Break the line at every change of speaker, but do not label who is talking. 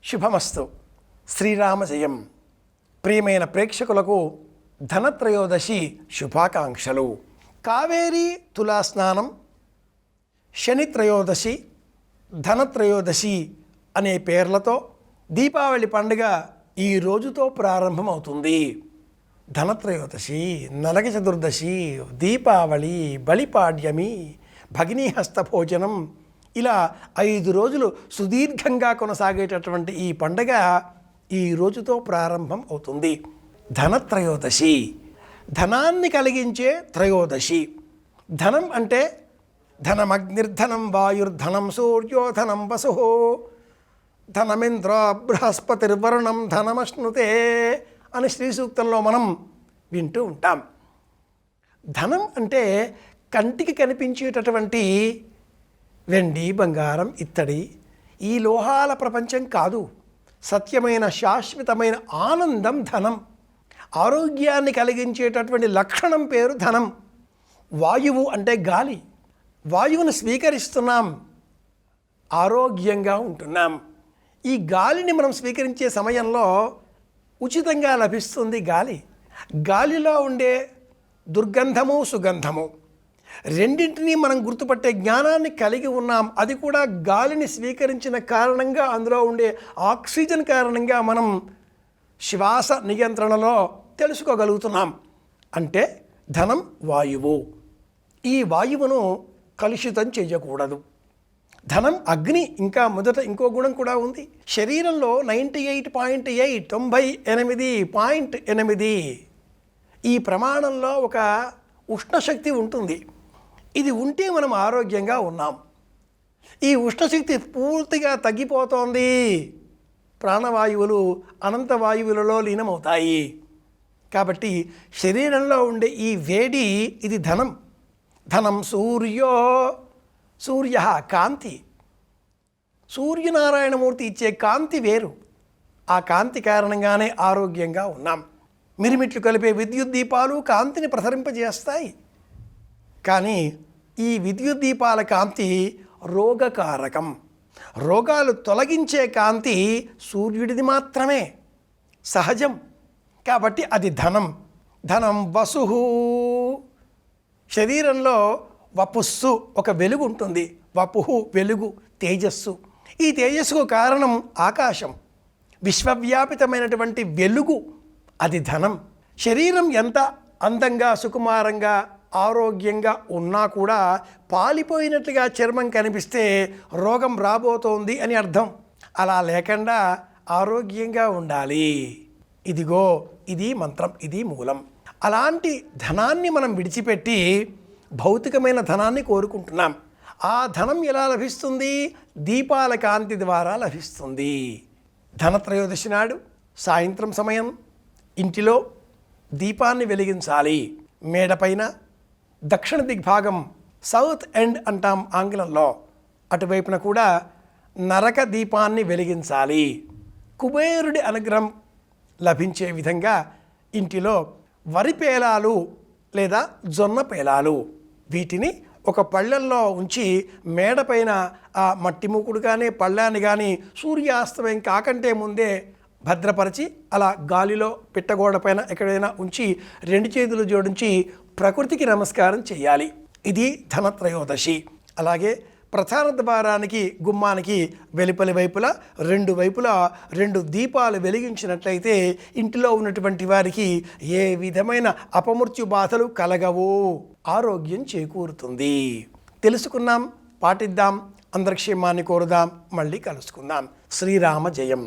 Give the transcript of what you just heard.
శుభమస్తు. శ్రీరామ జయం. ప్రియమైన ప్రేక్షకులకు ధనత్రయోదశి శుభాకాంక్షలు. కావేరీ తులాస్నానం, శని త్రయోదశి, ధనత్రయోదశి అనే పేర్లతో దీపావళి పండుగ ఈ రోజుతో ప్రారంభమవుతుంది. ధనత్రయోదశి, నరక చతుర్దశి, దీపావళి, బలిపాడ్యమి, భగినీ హస్తభోజనం, ఇలా 5 రోజులు సుదీర్ఘంగా కొనసాగేటటువంటి ఈ పండుగ ఈ రోజుతో ప్రారంభం అవుతుంది. ధనత్రయోదశి, ధనాన్ని కలిగించే త్రయోదశి. ధనం అంటే ధనమగ్నిర్ధనం వాయుర్ధనం సూర్యోధనం వసు, ధనమింద్ర బృహస్పతిర్వరుణం ధనమశ్నుతే అని శ్రీ సూక్తంలో మనం వింటూ ఉంటాం. ధనం అంటే కంటికి కనిపించేటటువంటి వెండి, బంగారం, ఇత్తడి, ఈ లోహాల ప్రపంచం కాదు. సత్యమైన శాశ్వతమైన ఆనందం ధనం. ఆరోగ్యాన్ని కలిగించేటటువంటి లక్షణం పేరు ధనం. వాయువు అంటే గాలి. వాయువును స్వీకరిస్తున్నాం, ఆరోగ్యంగా ఉంటున్నాం. ఈ గాలిని మనం స్వీకరించే సమయంలో ఉచితంగా లభిస్తుంది గాలి. గాలిలో ఉండే దుర్గంధము, సుగంధము రెండింటినీ మనం గుర్తుపట్టే జ్ఞానాన్ని కలిగి ఉన్నాం. అది కూడా గాలిని స్వీకరించిన కారణంగా, అందులో ఉండే ఆక్సిజన్ కారణంగా మనం శ్వాస నియంత్రణలో తెలుసుకోగలుగుతున్నాం. అంటే ధనం వాయువు. ఈ వాయువును కలుషితం చేయకూడదు. ధనం అగ్ని. ఇంకా మొదట ఇంకో గుణం కూడా ఉంది. శరీరంలో 98.8 98.8 ఈ ప్రమాణంలో ఒక ఉష్ణశక్తి ఉంటుంది. ఇది ఉంటే మనం ఆరోగ్యంగా ఉన్నాం. ఈ ఉష్ణశక్తి పూర్తిగా తగ్గిపోతోంది, ప్రాణవాయువులు అనంత వాయువులలో లీనమవుతాయి. కాబట్టి శరీరంలో ఉండే ఈ వేడి, ఇది ధనం. ధనం సూర్య కాంతి. సూర్యనారాయణమూర్తి ఇచ్చే కాంతి వేరు. ఆ కాంతి కారణంగానే ఆరోగ్యంగా ఉన్నాం. మిరిమిట్లు కలిపే విద్యుత్ దీపాలు కాంతిని ప్రసరింపజేస్తాయి. కానీ ఈ విద్యుత్ దీపాల కాంతి రోగకారకం. రోగాలు తొలగించే కాంతి సూర్యుడిది మాత్రమే, సహజం. కాబట్టి అది ధనం. ధనం వసుహు. శరీరంలో వపుస్సు, ఒక వెలుగు ఉంటుంది. వపుహు వెలుగు, తేజస్సు. ఈ తేజస్సుకు కారణం ఆకాశం, విశ్వవ్యాపితమైనటువంటి వెలుగు. అది ధనం. శరీరం ఎంత అందంగా, సుకుమారంగా, ఆరోగ్యంగా ఉన్నా కూడా పాలిపోయినట్లుగా చర్మం కనిపిస్తే రోగం రాబోతోంది అని అర్థం. అలా లేకుండా ఆరోగ్యంగా ఉండాలి. ఇదిగో ఇది మంత్రం, ఇది మూలం. అలాంటి ధనాన్ని మనం విడిచిపెట్టి భౌతికమైన ధనాన్ని కోరుకుంటున్నాం. ఆ ధనం ఎలా లభిస్తుంది? దీపాల కాంతి ద్వారా లభిస్తుంది. ధనత్రయోదశి నాడు సాయంత్రం సమయం ఇంటిలో దీపాన్ని వెలిగించాలి. మేడపైన దక్షిణ దిగ్భాగం, సౌత్ ఎండ్ అంటాం ఆంగ్లంలో, అటువైపున కూడా నరక దీపాన్ని వెలిగించాలి. కుబేరుడి అనుగ్రహం లభించే విధంగా ఇంటిలో వరి పేలాలు లేదా జొన్న పేలాలు, వీటిని ఒక పళ్ళెంలో ఉంచి మేడపైన ఆ మట్టి మూకుడు కానీ పళ్ళాన్ని కానీ సూర్యాస్తమయం కాకంటే ముందే భద్రపరిచి అలా గాలిలో పిట్టగోడ పైన ఎక్కడైనా ఉంచి 2 చేతులు జోడించి ప్రకృతికి నమస్కారం చేయాలి. ఇది ధనత్రయోదశి. అలాగే ప్రధాన ద్వారానికి, గుమ్మానికి వెలుపలి వైపులా 2 వైపులా 2 దీపాలు వెలిగించినట్లయితే ఇంటిలో ఉన్నటువంటి వారికి ఏ విధమైన అపమృత్యు బాధలు కలగవు, ఆరోగ్యం చేకూరుతుంది. తెలుసుకున్నాం, పాటిద్దాం, అందరి క్షేమాన్ని కోరుదాం. మళ్ళీ కలుసుకుందాం. శ్రీరామ జయం.